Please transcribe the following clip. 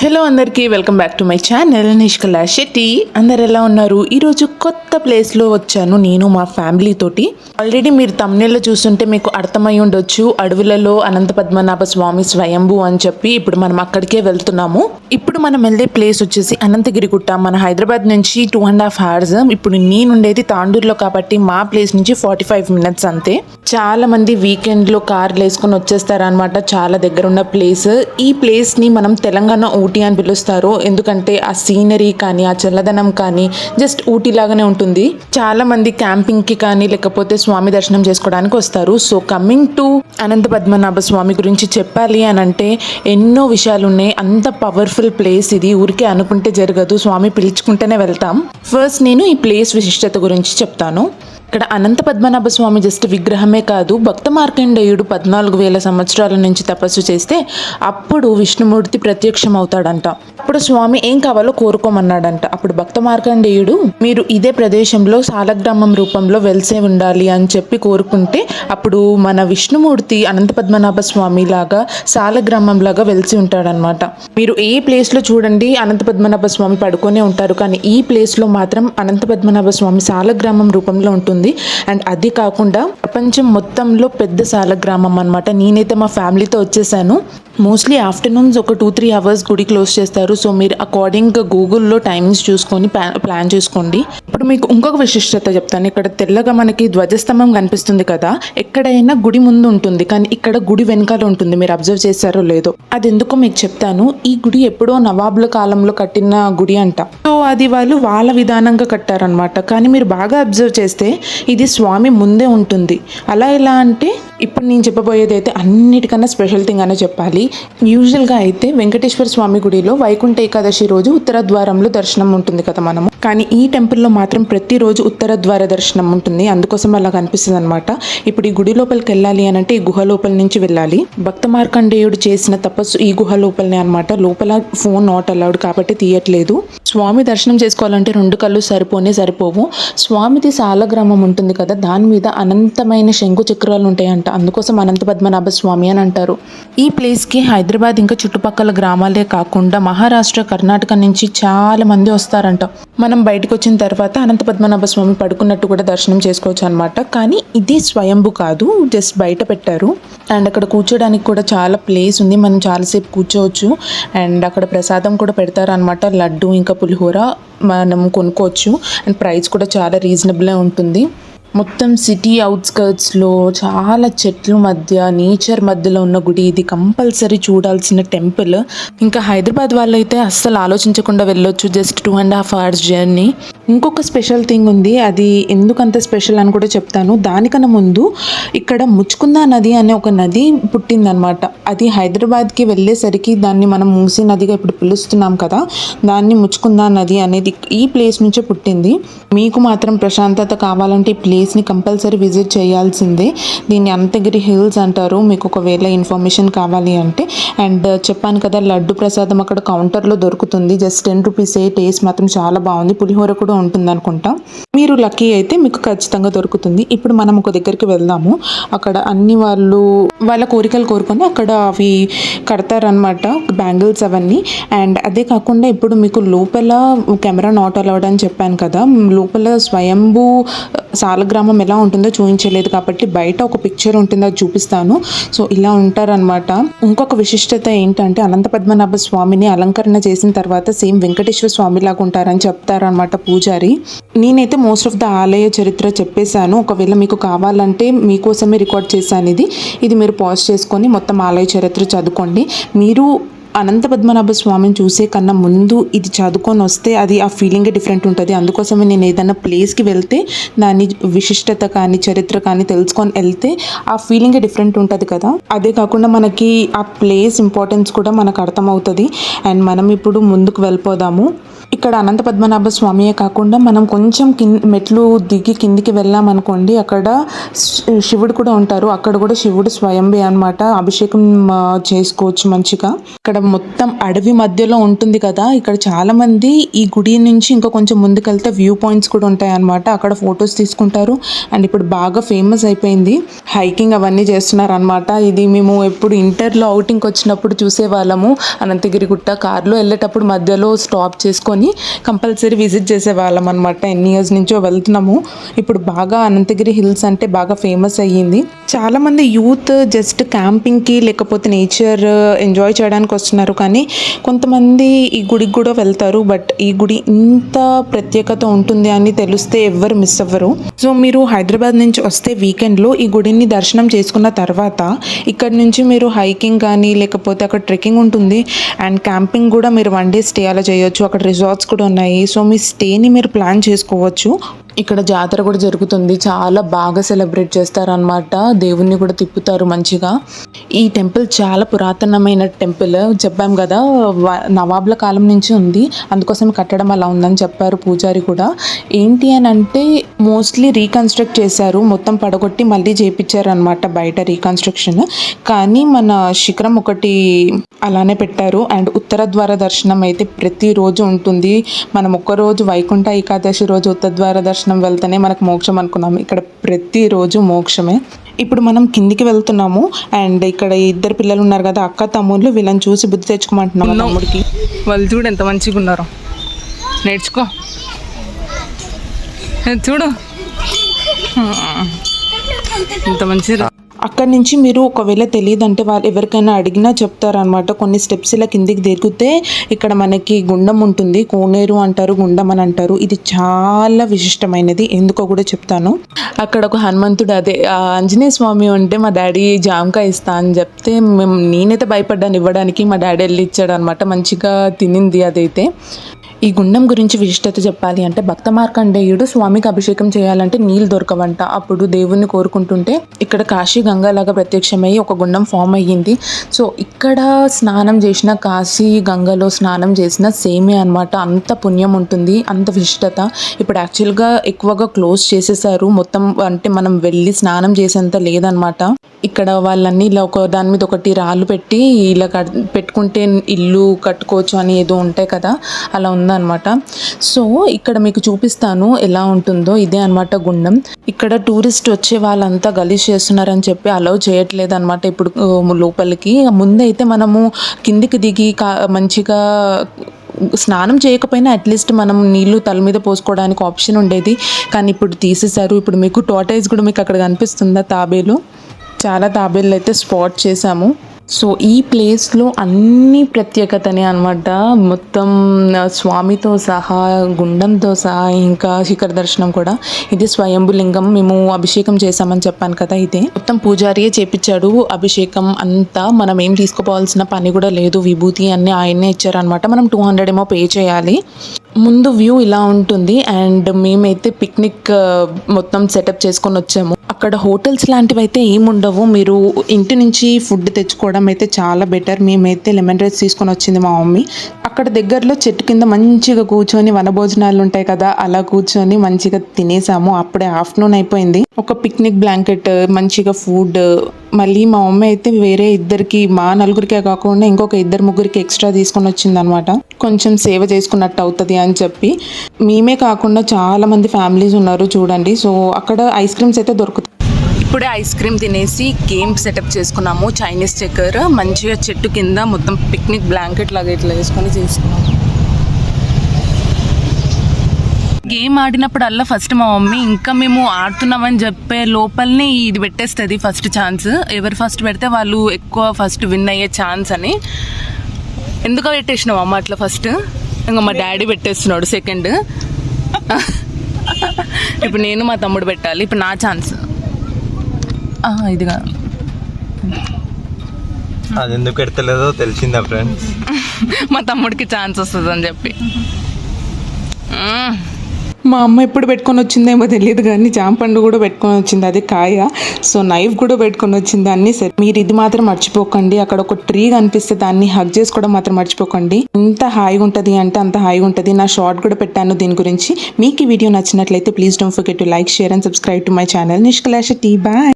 Hello అందరికీ welcome back to my channel Nishkala Shetty. అందరు ఎలా ఉన్నారు? ఈరోజు కొత్త ప్లేస్లో వచ్చాను నేను మా ఫ్యామిలీ తోటి. ఆల్రెడీ మీరు తమ్నెల్లో చూస్తుంటే మీకు అర్థమై ఉండొచ్చు, అడవులలో అనంత పద్మనాభ స్వామి స్వయంభూ అని చెప్పి. ఇప్పుడు మనం అక్కడికే వెళ్తున్నాము. ఇప్పుడు మనం వెళ్ళే ప్లేస్ వచ్చేసి అనంతగిరి గుట్ట. మన హైదరాబాద్ నుంచి 2.5 hours. ఇప్పుడు నేనుండేది తాండూరులో కాబట్టి మా ప్లేస్ నుంచి 45 minutes అంతే. చాలా మంది వీకెండ్లో కార్లు వేసుకొని వచ్చేస్తారనమాట. చాలా దగ్గర ఉన్న ప్లేస్. ఈ ప్లేస్ని మనం తెలంగాణ ఊటీ అని పిలుస్తారు. ఎందుకంటే ఆ సీనరీ కానీ ఆ చల్లదనం కానీ జస్ట్ ఊటీ లాగానే ఉంటుంది. చాలా మంది క్యాంపింగ్కి కానీ లేకపోతే స్వామి దర్శనం చేసుకోవడానికి వస్తారు. So coming to Anantha Padmanabha స్వామి గురించి చెప్పాలి అని అంటే ఎన్నో విషయాలు ఉన్నాయి. అంత పవర్ఫుల్ ప్లేస్ ఇది. ఊరికే అనుకుంటే జరగదు, స్వామి పిలుచుకుంటేనే వెళ్తాం. ఫస్ట్ నేను ఈ ప్లేస్ విశిష్టత గురించి చెప్తాను. ఇక్కడ అనంత పద్మనాభ స్వామి జస్ట్ విగ్రహమే కాదు, భక్త మార్కండేయుడు 14,000 సంవత్సరాల నుంచి తపస్సు చేస్తే అప్పుడు విష్ణుమూర్తి ప్రత్యక్షం అవుతాడంట. అప్పుడు స్వామి ఏం కావాలో కోరుకోమన్నాడంట. అప్పుడు భక్త మార్కండేయుడు మీరు ఇదే ప్రదేశంలో సాలగ్రామం రూపంలో వెలిసే ఉండాలి అని చెప్పి కోరుకుంటే అప్పుడు మన విష్ణుమూర్తి అనంత పద్మనాభ స్వామి లాగా సాలగ్రామం లాగా వెలిసి ఉంటాడనమాట. మీరు ఏ ప్లేస్లో చూడండి అనంత పద్మనాభ స్వామి పడుకొనే ఉంటారు, కానీ ఈ ప్లేస్లో మాత్రం అనంత పద్మనాభ స్వామి సాలగ్రామం రూపంలో ఉంటుంది. అండ్ అది కాకుండా ప్రపంచం మొత్తంలో పెద్ద సాలగ్రామం అనమాట. నేనైతే మా ఫ్యామిలీతో వచ్చేసాను. మోస్ట్లీ ఆఫ్టర్నూన్స్ ఒక 2-3 hours గుడి క్లోజ్ చేస్తారు. సో మీరు అకార్డింగ్ గూగుల్లో టైమ్స్ చూసుకొని ప్లాన్ చేసుకోండి. ఇప్పుడు మీకు ఇంకొక విశిష్టత చెప్తాను. ఇక్కడ తెల్లగా మనకి ధ్వజస్తంభం కనిపిస్తుంది కదా, ఎక్కడైనా గుడి ముందు ఉంటుంది, కానీ ఇక్కడ గుడి వెనకాల ఉంటుంది. మీరు అబ్జర్వ్ చేశారో లేదో, అది ఎందుకో మీకు చెప్తాను. ఈ గుడి ఎప్పుడో నవాబుల కాలంలో కట్టిన గుడి అంట. సో అది వాళ్ళు వాళ్ళ విధానంగా కట్టారనమాట. కానీ మీరు బాగా అబ్జర్వ్ చేస్తే ఇది స్వామి ముందే ఉంటుంది. అలా ఎలా అంటే ఇప్పుడు నేను చెప్పబోయేది అయితే అన్నిటికన్నా స్పెషల్ థింగ్ అనే చెప్పాలి. యూజువల్గా అయితే వెంకటేశ్వర స్వామి గుడిలో వైకుంఠ ఏకాదశి రోజు ఉత్తర ద్వారంలో దర్శనం ఉంటుంది కదా మనము, కానీ ఈ టెంపుల్లో మాత్రం ప్రతిరోజు ఉత్తర ద్వార దర్శనం ఉంటుంది. అందుకోసం అలా కనిపిస్తుంది అనమాట. ఇప్పుడు ఈ గుడి లోపలికి వెళ్ళాలి అని అంటే ఈ గుహ లోపల నుంచి వెళ్ళాలి. భక్త మార్కండేయుడు చేసిన తపస్సు ఈ గుహ లోపలనే అనమాట. లోపల ఫోన్ నాట్ అలౌడ్ కాబట్టి తీయట్లేదు. స్వామి దర్శనం చేసుకోవాలంటే 2 కళ్ళు సరిపోవు. స్వామిది సాలగ్రామం ఉంటుంది కదా, దాని మీద అనంతమైన శంకు చక్రాలు ఉంటాయంట. అందుకోసం అనంత పద్మనాభ స్వామి అని అంటారు. ఈ ప్లేస్కి హైదరాబాద్ ఇంకా చుట్టుపక్కల గ్రామాలే కాకుండా మహారాష్ట్ర, కర్ణాటక నుంచి చాలా మంది వస్తారంట. మనం బయటకు వచ్చిన తర్వాత అనంత పద్మనాభ స్వామి పడుకున్నట్టు కూడా దర్శనం చేసుకోవచ్చు అనమాట. కానీ ఇది స్వయంభూ కాదు, జస్ట్ బయట పెట్టారు. అండ్ అక్కడ కూర్చోడానికి కూడా చాలా ప్లేస్ ఉంది. మనం చాలాసేపు కూర్చోవచ్చు. అండ్ అక్కడ ప్రసాదం కూడా పెడతారు అనమాట. లడ్డు ఇంకా పులిహోర మనం కొనుక్కోవచ్చు. అండ్ ప్రైస్ కూడా చాలా రీజనబుల్గా ఉంటుంది. మొత్తం సిటీ అవుట్స్కర్ట్స్లో చాలా చెట్ల మధ్య నేచర్ మధ్యలో ఉన్న గుడి. ఇది కంపల్సరీ చూడాల్సిన టెంపుల్. ఇంకా హైదరాబాద్ వాళ్ళు అయితే అస్సలు ఆలోచించకుండా వెళ్ళొచ్చు. Just 2.5 hours journey. ఇంకొక స్పెషల్ థింగ్ ఉంది, అది ఎందుకంత స్పెషల్ అని కూడా చెప్తాను. దానికన్నా ముందు ఇక్కడ ముచ్చుకుందా నది అనే ఒక నది పుట్టిందనమాట. అది హైదరాబాద్కి వెళ్ళేసరికి దాన్ని మనం మూసీ నదిగా ఇప్పుడు పిలుస్తున్నాం కదా, దాన్ని ముచ్చుకుందా నది అనేది ఈ ప్లేస్ నుంచే పుట్టింది. మీకు మాత్రం ప్రశాంతత కావాలంటే ఈ ప్లేస్ని కంపల్సరీ విజిట్ చేయాల్సిందే. దీన్ని అనంతగిరి హిల్స్ అంటారు, మీకు ఒకవేళ ఇన్ఫర్మేషన్ కావాలి అంటే. అండ్ చెప్పాను కదా, లడ్డు ప్రసాదం అక్కడ కౌంటర్లో దొరుకుతుంది. Just 10 rupees. టేస్ట్ మాత్రం చాలా బాగుంది. పులిహోర కూడా ఉంటుంది అనుకుంటా. మీరు లక్కీ అయితే మీకు ఖచ్చితంగా దొరుకుతుంది. ఇప్పుడు మనం ఒక దగ్గరికి వెళ్దాము. అక్కడ అన్ని వాళ్ళ కోరికలు కోరుకొని అక్కడ అవి కడతారనమాట, బ్యాంగిల్స్ అవన్నీ. అండ్ అదే కాకుండా ఇప్పుడు మీకు లోపల కెమెరా నాట్ అలౌడ్ అని చెప్పాను కదా, లోపల స్వయంభూ సాలగ్రామం ఎలా ఉంటుందో చూపించలేదు కాబట్టి బయట ఒక పిక్చర్ ఉంటుంది, అది చూపిస్తాను. సో ఇలా ఉంటారనమాట. ఇంకొక విశిష్టత ఏంటంటే అనంత పద్మనాభ స్వామిని అలంకరణ చేసిన తర్వాత సేమ్ వెంకటేశ్వర స్వామి లాగా ఉంటారని చెప్తారనమాట పూజారి. నేనైతే మోస్ట్ ఆఫ్ ద ఆలయ చరిత్ర చెప్పేశాను. ఒకవేళ మీకు కావాలంటే మీకోసమే రికార్డ్ చేశాను ఇది మీరు పాజ్ చేసుకొని మొత్తం ఆలయ చరిత్ర చదువుకోండి. మీరు అనంత పద్మనాభ స్వామిని చూసే కన్నా ముందు ఇది చదువుకొని వస్తే అది ఆ ఫీలింగే డిఫరెంట్ ఉంటుంది. అందుకోసమే నేను ఏదైనా ప్లేస్కి వెళ్తే దాని విశిష్టత కానీ చరిత్ర కానీ తెలుసుకొని వెళ్తే ఆ ఫీలింగే డిఫరెంట్ ఉంటుంది కదా. అదే కాకుండా మనకి ఆ ప్లేస్ ఇంపార్టెన్స్ కూడా మనకు అర్థమవుతుంది. అండ్ మనం ఇప్పుడు ముందుకు వెళ్ళిపోదాము. ఇక్కడ అనంత పద్మనాభ స్వామియే కాకుండా మనం కొంచెం మెట్లు దిగి కిందికి వెళ్ళామనుకోండి, అక్కడ శివుడు కూడా ఉంటారు. అక్కడ కూడా శివుడు స్వయంభే అన్నమాట. అభిషేకం చేసుకోవచ్చు మంచిగా. ఇక్కడ మొత్తం అడవి మధ్యలో ఉంటుంది కదా, ఇక్కడ చాలా మంది ఈ గుడి నుంచి ఇంకా కొంచెం ముందుకెళ్తే వ్యూ పాయింట్స్ కూడా ఉంటాయి అన్నమాట. అక్కడ ఫొటోస్ తీసుకుంటారు. అండ్ ఇప్పుడు బాగా ఫేమస్ అయిపోయింది, హైకింగ్ అవన్నీ చేస్తున్నారు అనమాట. ఇది మేము ఎప్పుడు ఇంటర్లో అవుటింగ్కి వచ్చినప్పుడు చూసేవాళ్ళము. అనంతగిరి గుట్ట కార్లో వెళ్ళేటప్పుడు మధ్యలో స్టాప్ చేసుకొని కంపల్సరీ విజిట్ చేసేవాళ్ళం అనమాట. ఎన్ని ఇయర్స్ నుంచో వెళ్తున్నాము. ఇప్పుడు బాగా అనంతగిరి హిల్స్ అంటే బాగా ఫేమస్ అయ్యింది. చాలామంది యూత్ జస్ట్ క్యాంపింగ్కి లేకపోతే నేచర్ ఎంజాయ్ చేయడానికి వస్తున్నారు, కానీ కొంతమంది ఈ గుడికి కూడా వెళ్తారు. బట్ ఈ గుడి ఇంత ప్రత్యేకత ఉంటుంది అని తెలిస్తే ఎవ్వరు మిస్ అవ్వరు. సో మీరు హైదరాబాద్ నుంచి వస్తే వీకెండ్లో ఈ గుడిని దర్శనం చేసుకున్న తర్వాత ఇక్కడ నుంచి మీరు హైకింగ్ కానీ లేకపోతే అక్కడ ట్రెక్కింగ్ ఉంటుంది అండ్ క్యాంపింగ్ కూడా మీరు 1 day స్టే అలా చేయొచ్చు. అక్కడ రిసార్ట్స్ కూడా ఉన్నాయి. సో మీ స్టేని మీరు ప్లాన్ చేసుకోవచ్చు. ఇక్కడ జాతర కూడా జరుగుతుంది, చాలా బాగా సెలబ్రేట్ చేస్తారనమాట. దేవుణ్ణి కూడా తిప్పుతారు మంచిగా. ఈ టెంపుల్ చాలా పురాతనమైన టెంపుల్, చెప్పాం కదా నవాబ్ల కాలం నుంచి ఉంది, అందుకోసం కట్టడం అలా ఉందని చెప్పారు పూజారి కూడా. ఏంటి అని అంటే మోస్ట్లీ రీకన్స్ట్రక్ట్ చేశారు, మొత్తం పడగొట్టి మళ్ళీ చేయించారు అనమాట బయట రీకన్స్ట్రక్షన్. కానీ మన శిఖరం ఒకటి అలానే పెట్టారు. అండ్ ఉత్తర ద్వార దర్శనం అయితే ప్రతిరోజు ఉంటుంది. మనం ఒక్కరోజు వైకుంఠ ఏకాదశి రోజు ఉత్తర ద్వార దర్శనం వెళ్తేనే మనకు మోక్షం అనుకున్నాం, ఇక్కడ ప్రతిరోజు మోక్షమే. ఇప్పుడు మనం కిందికి వెళ్తున్నాము అండ్ ఇక్కడ 2 పిల్లలు ఉన్నారు కదా, అక్క తమ్ముళ్ళు, వీళ్ళని చూసి బుద్ధి తెచ్చుకోమంటున్నాం తమ్ముడికి. వాళ్ళు చూడు ఎంత మంచిగా ఉన్నారో, నేర్చుకో చూడు ఎంత మంచిగా. అక్కడి నుంచి మీరు ఒకవేళ తెలియదంటే వాళ్ళు ఎవరికైనా అడిగినా చెప్తారనమాట. కొన్ని స్టెప్స్ ఇలా కిందికి దిగితే ఇక్కడ మనకి గుండం ఉంటుంది, కోనేరు అంటారు, గుండం అని అంటారు. ఇది చాలా విశిష్టమైనది, ఎందుకో కూడా చెప్తాను. అక్కడ ఒక హనుమంతుడు, అదే ఆంజనేయ స్వామి ఉంటే మా డాడీ జామకాయ ఇస్తా అని చెప్తే నేనైతే భయపడ్డాను ఇవ్వడానికి. మా డాడీ వెళ్ళి ఇచ్చాడు అనమాట, మంచిగా తినింది అదైతే. ఈ గుండం గురించి విశిష్టత చెప్పాలి అంటే భక్త మార్కండేయుడు స్వామికి అభిషేకం చేయాలంటే నీళ్ళు దొరకవంట. అప్పుడు దేవుణ్ణి కోరుకుంటుంటే ఇక్కడ కాశీ గంగా లాగా ప్రత్యక్షమయ్యి ఒక గుండం ఫామ్ అయ్యింది. సో ఇక్కడ స్నానం చేసిన కాశీ గంగలో స్నానం చేసిన సేమే అనమాట. అంత పుణ్యం ఉంటుంది, అంత విశిష్టత. ఇప్పుడు యాక్చువల్గా ఎక్కువగా క్లోజ్ చేసేసారు మొత్తం, అంటే మనం వెళ్ళి స్నానం చేసేంత లేదనమాట. ఇక్కడ వాళ్ళన్నీ ఇలా ఒక దాని మీద ఒకటి రాళ్ళు పెట్టి ఇలా పెట్టుకుంటే ఇల్లు కట్టుకోవచ్చు అని ఏదో ఉంటాయి కదా, అలా ఉందన్నమాట. సో ఇక్కడ మీకు చూపిస్తాను ఎలా ఉంటుందో. ఇదే అనమాట గుండం. ఇక్కడ టూరిస్ట్ వచ్చే వాళ్ళంతా గలీజ్ చేస్తున్నారని చెప్పి అలౌ చేయట్లేదు అనమాట ఇప్పుడు లోపలికి. ముందైతే మనము కిందికి దిగి మంచిగా స్నానం చేయకపోయినా అట్లీస్ట్ మనం నీళ్లు తల మీద పోసుకోవడానికి ఆప్షన్ ఉండేది, కానీ ఇప్పుడు తీసేశారు. ఇప్పుడు మీకు టార్టాయిస్ కూడా మీకు అక్కడ కనిపిస్తుందా, తాబేలు, చాలా తాబేళ్ళు అయితే స్పాట్ చేశాము. సో ఈ ప్లేస్లో అన్ని ప్రత్యేకతనే అనమాట, మొత్తం స్వామితో సహా, గుండంతో సహా, ఇంకా శిఖర దర్శనం కూడా. ఇది స్వయంభులింగం, మేము అభిషేకం చేసామని చెప్పాను కదా, ఇదే మొత్తం పూజారియే చేపించాడు అభిషేకం అంతా. మనం ఏం తీసుకోవాల్సిన పని కూడా లేదు, విభూతి అన్నీ ఆయన్నే ఇచ్చారనమాట. మనం 200 ఏమో పే చేయాలి. ముందు వ్యూ ఇలా ఉంటుంది అండ్ మేమైతే పిక్నిక్ మొత్తం సెటప్ చేసుకొని వచ్చాము. అక్కడ హోటల్స్ లాంటివి అయితే ఏముండవు, మీరు ఇంటి నుంచి ఫుడ్ తెచ్చుకోవడం అయితే చాలా బెటర్. మేమైతే లెమన్ రైస్ తీసుకొని వచ్చింది మా మమ్మీ. అక్కడ దగ్గరలో చెట్టు కింద మంచిగా కూర్చొని వనభోజనాలు ఉంటాయి కదా, అలా కూర్చొని మంచిగా తినేసాము. అప్పుడే ఆఫ్టర్నూన్ అయిపోయింది. ఒక పిక్నిక్ బ్లాంకెట్, మంచిగా ఫుడ్. మళ్ళీ మా మమ్మీ అయితే వేరే ఇద్దరికి, మా నలుగురికే కాకుండా ఇంకొక 2-3 ఎక్స్ట్రా తీసుకొని వచ్చింది అనమాట, కొంచెం సేవ చేసుకున్నట్టు అవుతుంది అని చెప్పి. మేమే కాకుండా చాలా మంది ఫ్యామిలీస్ ఉన్నారు చూడండి. సో అక్కడ ఐస్ క్రీమ్స్ అయితే దొరుకుతాయి. ఇప్పుడే ఐస్ క్రీమ్ తినేసి గేమ్ సెటప్ చేసుకున్నాము, చైనీస్ చెక్కర్. మంచిగా చెట్టు కింద మొత్తం పిక్నిక్ బ్లాంకెట్ లాగా ఇట్లా వేసుకొని చేసుకున్నాము. గేమ్ ఆడినప్పుడల్లా ఫస్ట్ మా మమ్మీ ఇంకా మేము ఆడుతున్నామని చెప్పే లోపలనే ఇది పెట్టేస్తుంది ఫస్ట్ ఛాన్స్. ఎవరు ఫస్ట్ పెడితే వాళ్ళు ఎక్కువ ఫస్ట్ విన్ అయ్యే ఛాన్స్ అని. ఎందుకు పెట్టేసినావు అమ్మ అట్లా ఫస్ట్? ఇంకా మా డాడీ పెట్టేస్తున్నాడు సెకండ్. ఇప్పుడు నేను మా తమ్ముడు పెట్టాలి. ఇప్పుడు నా ఛాన్స్. ఇదిగా అది ఎందుకు పెడతలేదో తెలిసిందా ఫ్రెండ్స్? మా తమ్ముడికి ఛాన్స్ వస్తుంది అని చెప్పి. మా అమ్మ ఎప్పుడు పెట్టుకొని వచ్చిందేమో తెలియదు కానీ జాంపండు కూడా పెట్టుకొని వచ్చింది, అది కాయ. సో నైఫ్ కూడా పెట్టుకొని వచ్చింది, అన్ని సెట్. మీరు ఇది మాత్రం మర్చిపోకండి, అక్కడ ఒక ట్రీ కనిపిస్తే దాన్ని హగ్ చేసుకోవడం మాత్రం మర్చిపోకండి. ఎంత హాయిగా ఉంటుంది అంటే అంత హాయిగా ఉంటుంది. నా షార్ట్ కూడా పెట్టాను దీని గురించి. మీకు ఈ వీడియో నచ్చినట్లయితే please don't forget to like, share and subscribe to my channel Nishkala Shetty. Bye.